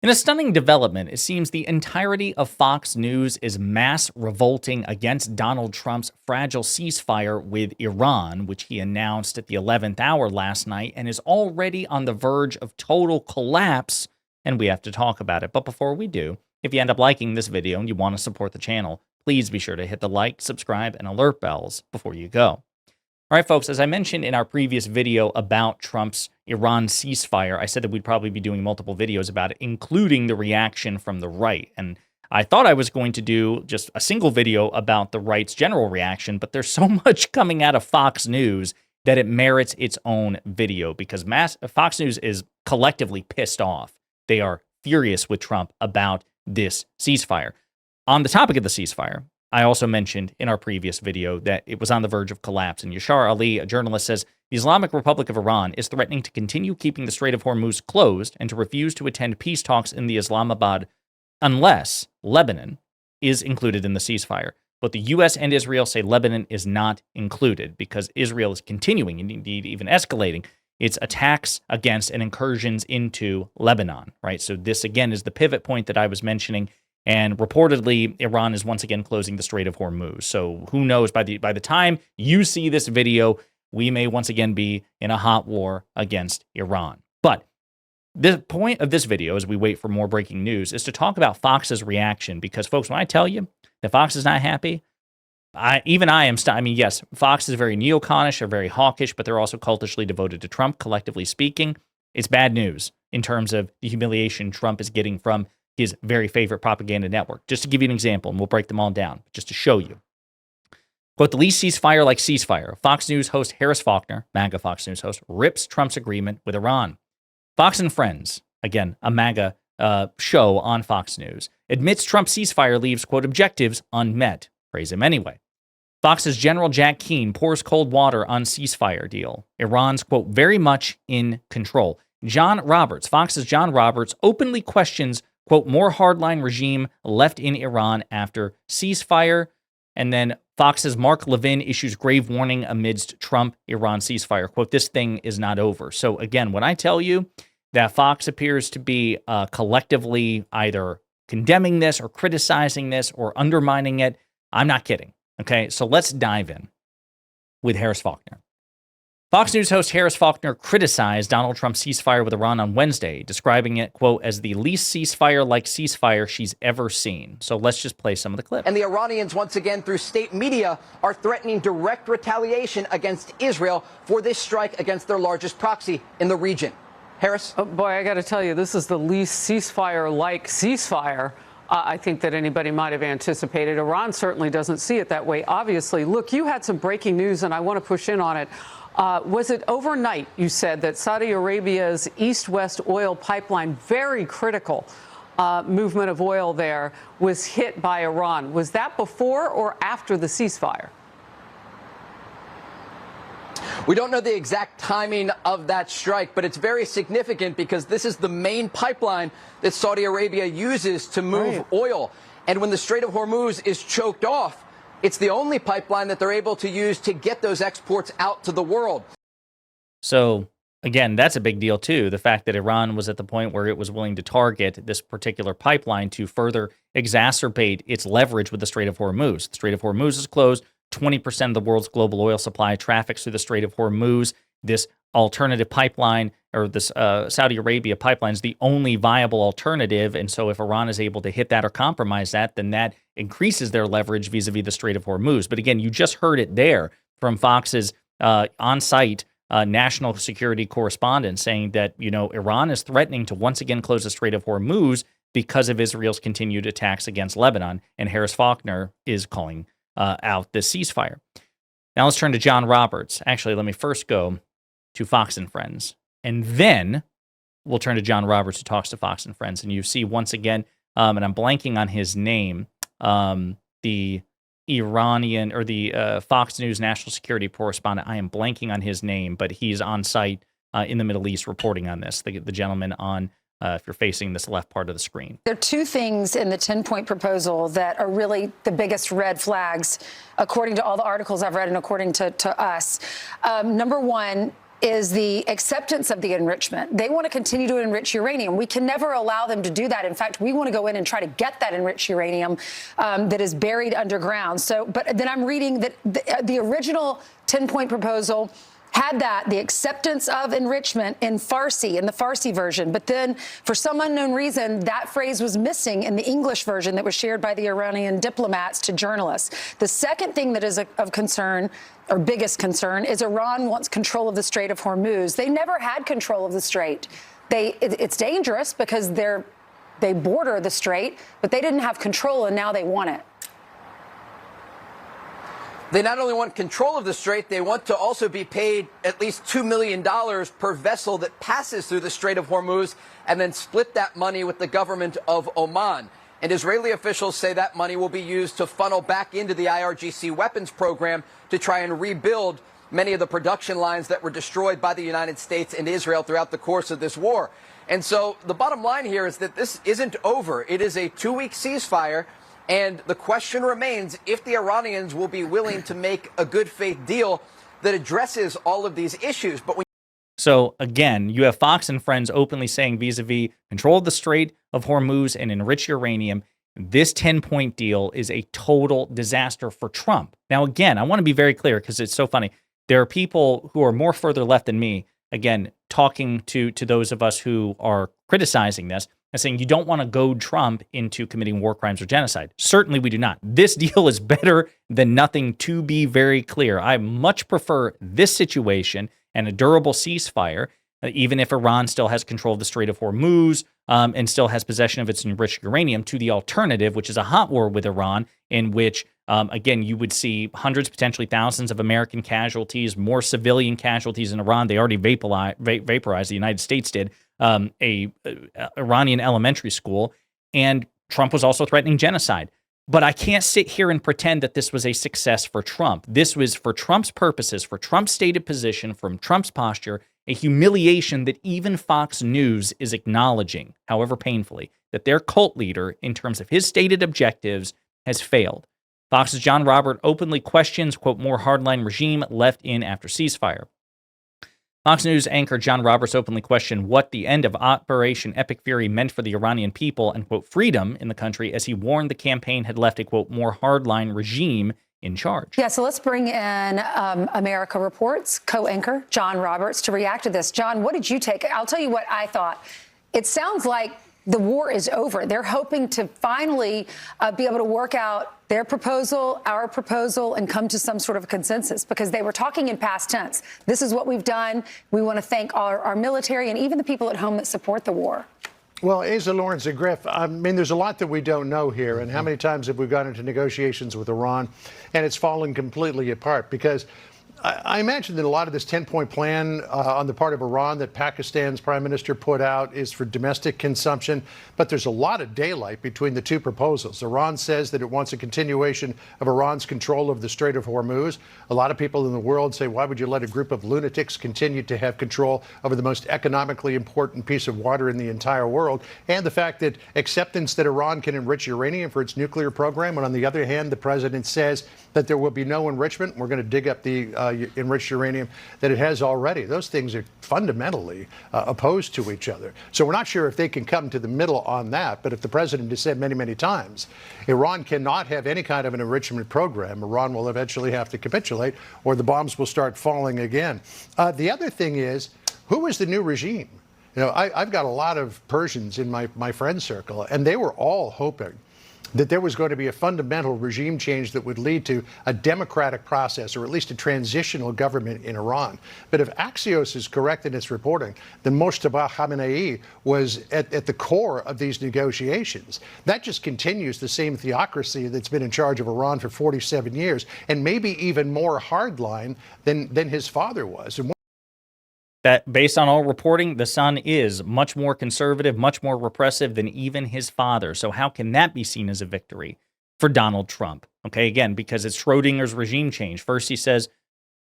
In a stunning development, it seems the entirety of Fox News is mass revolting against Donald Trump's fragile ceasefire with Iran, which he announced at the 11th hour last night and is already on the verge of total collapse, and we have to talk about it. But before we do, if you end up liking this video and you want to support the channel, please be sure to hit the like, subscribe, and alert bells before you go. All right, folks, as I mentioned in our previous video about Trump's Iran ceasefire, I said that we'd probably be doing multiple videos about it, including the reaction from the right. And I thought I was going to do just a single video about the right's general reaction, but there's so much coming out of Fox News that it merits its own video because Fox News is collectively pissed off. They are furious with Trump about this ceasefire. On the topic of the ceasefire, I also mentioned in our previous video that it was on the verge of collapse, and Yashar Ali, a journalist, says the Islamic Republic of Iran is threatening to continue keeping the Strait of Hormuz closed and to refuse to attend peace talks in the Islamabad unless Lebanon is included in the ceasefire. But the U.S. and Israel say Lebanon is not included because Israel is continuing, and indeed even escalating, its attacks against and incursions into Lebanon, right? So this, again, is the pivot point that I was mentioning. And reportedly, Iran is once again closing the Strait of Hormuz. So who knows, by the time you see this video, we may once again be in a hot war against Iran. But the point of this video, as we wait for more breaking news, is to talk about Fox's reaction. Because, folks, when I tell you that Fox is not happy, I am. I mean, yes, Fox is very neoconish or very hawkish, but they're also cultishly devoted to Trump, collectively speaking. It's bad news in terms of the humiliation Trump is getting from his very favorite propaganda network. Just to give you an example, and we'll break them all down, just to show you. Quote, the least ceasefire like ceasefire. Fox News host Harris Faulkner, MAGA Fox News host, rips Trump's agreement with Iran. Fox and Friends, again, a MAGA show on Fox News, admits Trump's ceasefire leaves, quote, objectives unmet. Praise him anyway. Fox's General Jack Keane pours cold water on ceasefire deal. Iran's, quote, very much in control. John Roberts, Fox's John Roberts, openly questions, quote, more hardline regime left in Iran after ceasefire. And then Fox's Mark Levin issues grave warning amidst Trump-Iran ceasefire. Quote, this thing is not over. So again, when I tell you that Fox appears to be collectively either condemning this or criticizing this or undermining it, I'm not kidding. Okay, so let's dive in with Harris Faulkner. Fox News host Harris Faulkner criticized Donald Trump's ceasefire with Iran on Wednesday, describing it, quote, as the least ceasefire like ceasefire she's ever seen. So let's just play some of the clip. And the Iranians, once again, through state media, are threatening direct retaliation against Israel for this strike against their largest proxy in the region. Harris? Oh, boy, I got to tell you, this is the least ceasefire like ceasefire I think that anybody might have anticipated. Iran certainly doesn't see it that way, obviously. Look, you had some breaking news, and I want to push in on it. Was it overnight, you said, that Saudi Arabia's east-west oil pipeline, very critical movement of oil there, was hit by Iran? Was that before or after the ceasefire? We don't know the exact timing of that strike, but it's very significant because this is the main pipeline that Saudi Arabia uses to move oil. And when the Strait of Hormuz is choked off, it's the only pipeline that they're able to use to get those exports out to the world. So, again, that's a big deal, too. The fact that Iran was at the point where it was willing to target this particular pipeline to further exacerbate its leverage with the Strait of Hormuz. The Strait of Hormuz is closed. 20% of the world's global oil supply traffics through the Strait of Hormuz. This alternative pipeline, or this Saudi Arabia pipeline, is the only viable alternative. And so if Iran is able to hit that or compromise that, then that increases their leverage vis-a-vis the Strait of Hormuz. But again, you just heard it there from Fox's on-site national security correspondent saying that, you know, Iran is threatening to once again close the Strait of Hormuz because of Israel's continued attacks against Lebanon. And Harris Faulkner is calling out this ceasefire. Now let's turn to John Roberts. Actually, let me first go to Fox and Friends, and then we'll turn to John Roberts, who talks to Fox and Friends. And you see once again, and I'm blanking on his name, the Iranian or the Fox News national security correspondent. I am blanking on his name, but he's on site in the Middle East reporting on this. The gentleman on if you're facing this left part of the screen. There are two things in the 10-point proposal that are really the biggest red flags, according to all the articles I've read and according to us. Number one, is the acceptance of the enrichment. They want to continue to enrich uranium. We can never allow them to do that. In fact, we want to go in and try to get that enriched uranium that is buried underground. So, but then I'm reading that the original 10-point proposal had the acceptance of enrichment in Farsi, in the Farsi version. But then, for some unknown reason, that phrase was missing in the English version that was shared by the Iranian diplomats to journalists. The second thing that is of concern, or biggest concern, is Iran wants control of the Strait of Hormuz. They never had control of the strait. It's dangerous because they border the strait, but they didn't have control, and now they want it. They not only want control of the strait, they want to also be paid at least $2 million per vessel that passes through the Strait of Hormuz, and then split that money with the government of Oman. And Israeli officials say that money will be used to funnel back into the IRGC weapons program to try and rebuild many of the production lines that were destroyed by the United States and Israel throughout the course of this war. And so the bottom line here is that this isn't over. It is a 2-week ceasefire. And the question remains if the Iranians will be willing to make a good faith deal that addresses all of these issues. So again, you have Fox and friends openly saying vis-a-vis control of the Strait of Hormuz and enrich uranium. This 10-point deal is a total disaster for Trump. Now, again, I want to be very clear because it's so funny. There are people who are more further left than me, again, talking to those of us who are criticizing this and saying you don't want to goad Trump into committing war crimes or genocide. Certainly we do not. This deal is better than nothing, to be very clear. I much prefer this situation and a durable ceasefire, even if Iran still has control of the Strait of Hormuz and still has possession of its enriched uranium, to the alternative, which is a hot war with Iran, in which, again, you would see hundreds, potentially thousands of American casualties, more civilian casualties in Iran. They already vaporized, the United States did, a Iranian elementary school, and Trump was also threatening genocide. But I can't sit here and pretend that this was a success for Trump. This was, for Trump's purposes, for Trump's stated position, from Trump's posture, a humiliation that even Fox News is acknowledging, however painfully, that their cult leader, in terms of his stated objectives, has failed. Fox's John Robert openly questions, quote, more hardline regime left in after ceasefire. Fox News anchor John Roberts openly questioned what the end of Operation Epic Fury meant for the Iranian people and, quote, freedom in the country, as he warned the campaign had left a, quote, more hardline regime in charge. Yeah, so let's bring in America Reports co-anchor John Roberts to react to this. John, what did you take? I'll tell you what I thought. It sounds like the war is over. They're hoping to finally be able to work out their proposal, our proposal, and come to some sort of consensus, because they were talking in past tense. This is what we've done. We want to thank our military and even the people at home that support the war. Well, Asa Lawrence and Griff, I mean, there's a lot that we don't know here. And how many times have we gone into negotiations with Iran and it's fallen completely apart? Because I imagine that a lot of this 10-point plan on the part of Iran that Pakistan's prime minister put out is for domestic consumption. But there's a lot of daylight between the two proposals. Iran says that it wants a continuation of Iran's control of the Strait of Hormuz. A lot of people in the world say, why would you let a group of lunatics continue to have control over the most economically important piece of water in the entire world? And the fact that acceptance that Iran can enrich uranium for its nuclear program. And on the other hand, the president says that there will be no enrichment. We're going to dig up the enriched uranium that it has already. Those things are fundamentally opposed to each other. So we're not sure if they can come to the middle on that. But if the president has said many, many times, Iran cannot have any kind of an enrichment program, Iran will eventually have to capitulate or the bombs will start falling again. The other thing is, who is the new regime? You know, I've got a lot of Persians in my friend circle, and they were all hoping that there was going to be a fundamental regime change that would lead to a democratic process, or at least a transitional government in Iran. But if Axios is correct in its reporting, then Mojtaba Khamenei was at the core of these negotiations. That just continues the same theocracy that's been in charge of Iran for 47 years, and maybe even more hardline than his father was. And that, based on all reporting, the son is much more conservative, much more repressive than even his father. So how can that be seen as a victory for Donald Trump? Okay, again, because it's Schrodinger's regime change. First he says,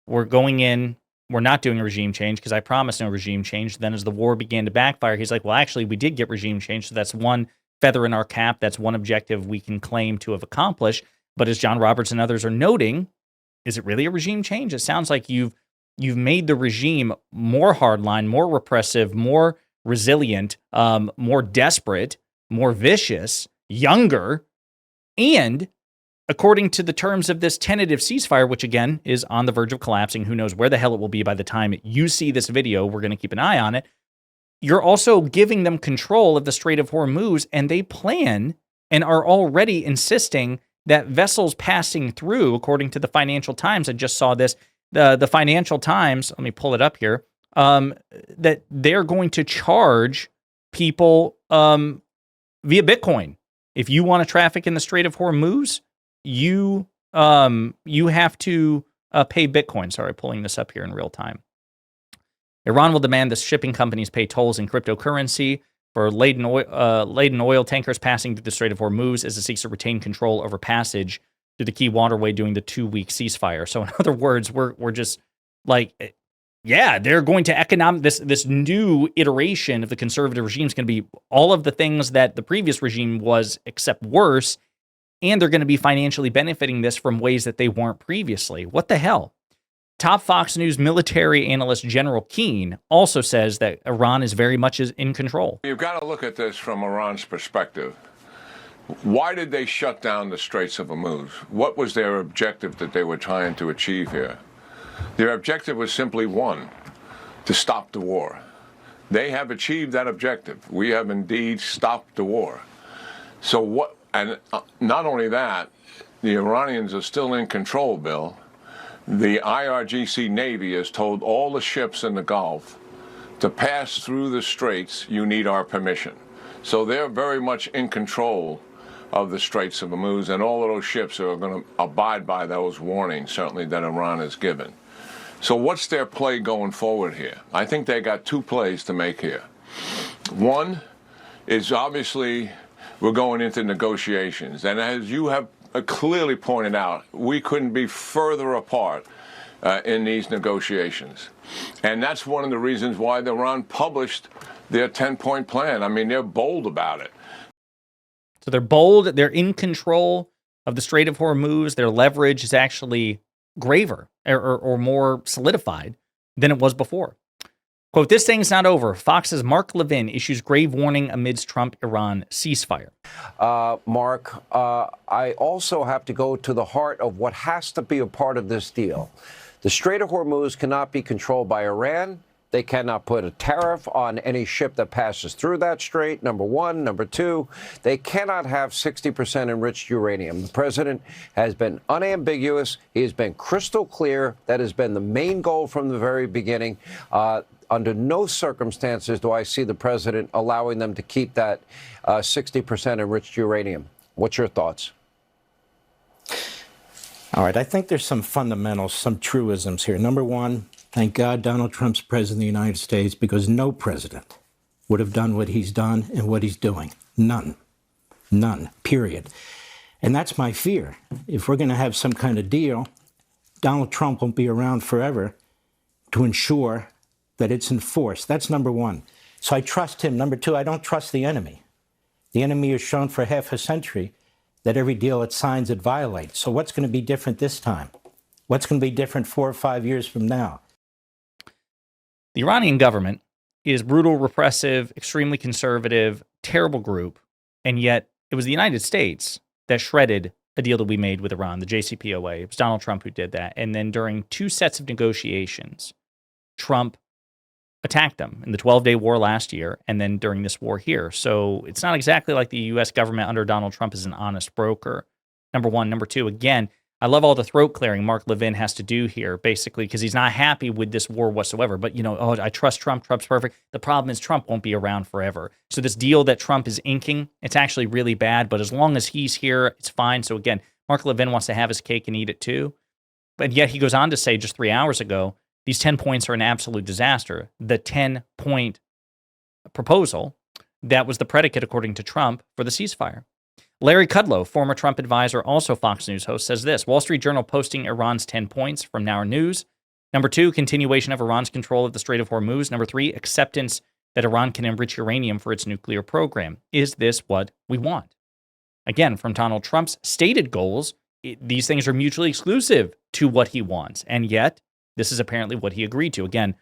we're going in, we're not doing a regime change because I promised no regime change. Then as the war began to backfire, he's like, well, actually, we did get regime change. So that's one feather in our cap. That's one objective we can claim to have accomplished. But as John Roberts and others are noting, is it really a regime change? It sounds like you've you've made the regime more hardline, more repressive, more resilient, more desperate, more vicious, younger, and according to the terms of this tentative ceasefire, which again is on the verge of collapsing, who knows where the hell it will be by the time you see this video, we're going to keep an eye on it, you're also giving them control of the Strait of Hormuz, and they plan and are already insisting that vessels passing through, according to the Financial Times, I just saw this, the Financial Times, let me pull it up here, that they're going to charge people via Bitcoin. If you want to traffic in the Strait of Hormuz, you have to pay Bitcoin. Sorry, pulling this up here in real time. Iran will demand the shipping companies pay tolls in cryptocurrency for laden oil tankers passing through the Strait of Hormuz as it seeks to retain control over passage through the key waterway during the 2-week ceasefire. So in other words, we're just like, yeah, they're going to this new iteration of the conservative regime is going to be all of the things that the previous regime was, except worse, and they're going to be financially benefiting this from ways that they weren't previously. What the hell? Top Fox News military analyst General Keane also says that Iran is very much in control. You've got to look at this from Iran's perspective. Why did they shut down the Straits of Hormuz? What was their objective that they were trying to achieve here? Their objective was simply one, to stop the war. They have achieved that objective. We have indeed stopped the war. So what? And not only that, the Iranians are still in control, Bill. The IRGC Navy has told all the ships in the Gulf to pass through the straits, you need our permission. So they're very much in control of the Straits of Hormuz, and all of those ships are going to abide by those warnings, certainly, that Iran has given. So what's their play going forward here? I think they got two plays to make here. One is obviously we're going into negotiations, and as you have clearly pointed out, we couldn't be further apart in these negotiations. And that's one of the reasons why Iran published their 10-point plan. I mean, they're bold about it. So they're bold, they're in control of the Strait of Hormuz, their leverage is actually graver or more solidified than it was before. Quote, this thing's not over. Fox's Mark Levin issues grave warning amidst Trump-Iran ceasefire. Mark, I also have to go to the heart of what has to be a part of this deal. The Strait of Hormuz cannot be controlled by Iran. They cannot put a tariff on any ship that passes through that strait, number one. Number two, they cannot have 60% enriched uranium. The president has been unambiguous. He has been crystal clear. That has been the main goal from the very beginning. Under no circumstances do I see the president allowing them to keep that 60% enriched uranium. What's your thoughts? All right, I think there's some fundamentals, some truisms here. Number one, thank God Donald Trump's president of the United States, because no president would have done what he's done and what he's doing. None. None, period. And that's my fear. If we're going to have some kind of deal, Donald Trump won't be around forever to ensure that it's enforced. That's number one. So I trust him. Number two, I don't trust the enemy. The enemy has shown for half a century that every deal it signs, it violates. So what's going to be different this time? What's going to be different 4 or 5 years from now? The Iranian government is brutal, repressive, extremely conservative, terrible group, and yet it was the United States that shredded a deal that we made with Iran, the JCPOA. It was Donald Trump who did that. And then during 2 sets of negotiations, Trump attacked them in the 12-day war last year and then during this war here. So it's not exactly like the U.S. government under Donald Trump is an honest broker, number one. Number two, again, I love all the throat clearing Mark Levin has to do here, basically, because he's not happy with this war whatsoever. But, I trust Trump. Trump's perfect. The problem is Trump won't be around forever. So this deal that Trump is inking, it's actually really bad. But as long as he's here, it's fine. So again, Mark Levin wants to have his cake and eat it too. But yet he goes on to say just 3 hours ago, these 10 points are an absolute disaster. The 10-point proposal, that was the predicate, according to Trump, for the ceasefire. Larry Kudlow, former Trump advisor, also Fox News host, says this: Wall Street Journal posting Iran's 10 points from Now News. Number 2, continuation of Iran's control of the Strait of Hormuz. Number 3, acceptance that Iran can enrich uranium for its nuclear program. Is this what we want? Again, from Donald Trump's stated goals, these things are mutually exclusive to what he wants. And yet, This is apparently what he agreed to. Again,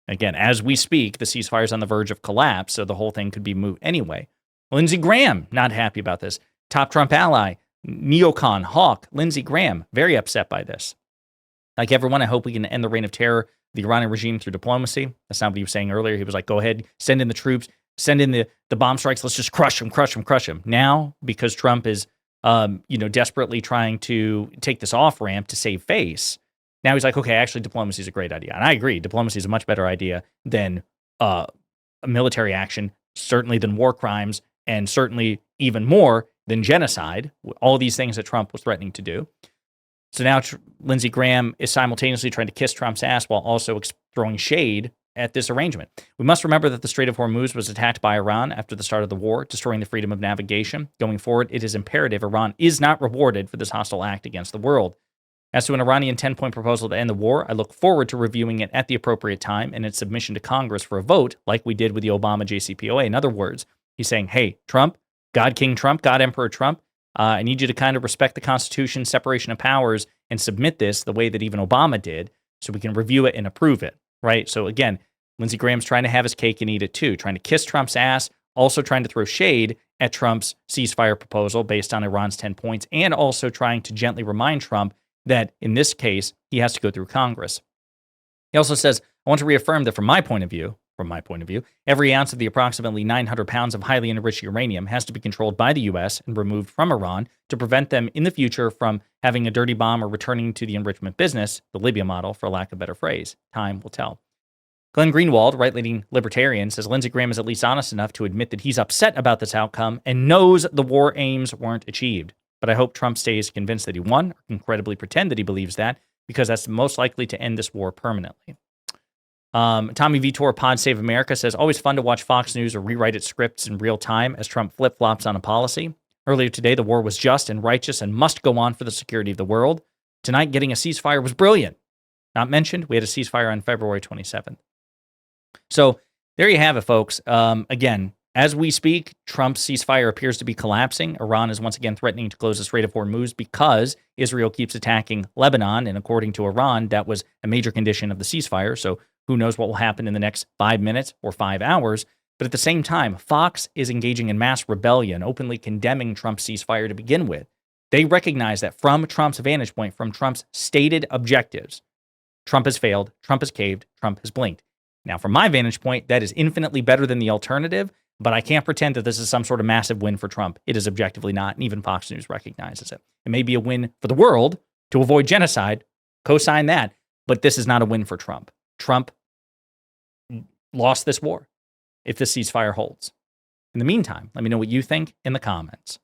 as we speak, the ceasefire is on the verge of collapse, so the whole thing could be moot anyway. Lindsey Graham, not happy about this. Top Trump ally, neocon, hawk, Lindsey Graham, very upset by this. Like everyone, I hope we can end the reign of terror, the Iranian regime, through diplomacy. That's not what he was saying earlier. He was like, go ahead, send in the troops, send in the bomb strikes. Let's just crush them. Now, because Trump is, desperately trying to take this off ramp to save face, now he's like, okay, actually, diplomacy is a great idea. And I agree. Diplomacy is a much better idea than a military action, certainly than war crimes, and certainly even more than genocide, all these things that Trump was threatening to do. So now Lindsey Graham is simultaneously trying to kiss Trump's ass while also throwing shade at this arrangement. We must remember that the Strait of Hormuz was attacked by Iran after the start of the war, destroying the freedom of navigation. Going forward, it is imperative Iran is not rewarded for this hostile act against the world. As to an Iranian 10-point proposal to end the war, I look forward to reviewing it at the appropriate time and its submission to Congress for a vote, like we did with the Obama JCPOA. In other words, he's saying, hey, Trump, God King Trump, God Emperor Trump, I need you to kind of respect the Constitution, separation of powers, and submit this the way that even Obama did so we can review it and approve it, right? So again, Lindsey Graham's trying to have his cake and eat it too, trying to kiss Trump's ass, also trying to throw shade at Trump's ceasefire proposal based on Iran's 10 points, and also trying to gently remind Trump that in this case, he has to go through Congress. He also says, I want to reaffirm that from my point of view, every ounce of the approximately 900 pounds of highly enriched uranium has to be controlled by the U.S. and removed from Iran to prevent them in the future from having a dirty bomb or returning to the enrichment business, the Libya model, for lack of a better phrase. Time will tell. Glenn Greenwald, right-leaning libertarian, says Lindsey Graham is at least honest enough to admit that he's upset about this outcome and knows the war aims weren't achieved. But I hope Trump stays convinced that he won, or can credibly pretend that he believes that, because that's most likely to end this war permanently. Tommy Vitor, Pod Save America, says, always fun to watch Fox News or rewrite its scripts in real time as Trump flip-flops on a policy. Earlier today, the war was just and righteous and must go on for the security of the world. Tonight, getting a ceasefire was brilliant. Not mentioned, we had a ceasefire on February 27th. So there you have it, folks. Again, as we speak, Trump's ceasefire appears to be collapsing. Iran is once again threatening to close the Strait of Hormuz because Israel keeps attacking Lebanon. And according to Iran, that was a major condition of the ceasefire. So who knows what will happen in the next 5 minutes or 5 hours. But at the same time, Fox is engaging in mass rebellion, openly condemning Trump's ceasefire to begin with. They recognize that from Trump's vantage point, from Trump's stated objectives, Trump has failed, Trump has caved, Trump has blinked. Now, from my vantage point, that is infinitely better than the alternative, but I can't pretend that this is some sort of massive win for Trump. It is objectively not, and even Fox News recognizes it. It may be a win for the world to avoid genocide, co-sign that, but this is not a win for Trump. Trump lost this war if the ceasefire holds. In the meantime, let me know what you think in the comments.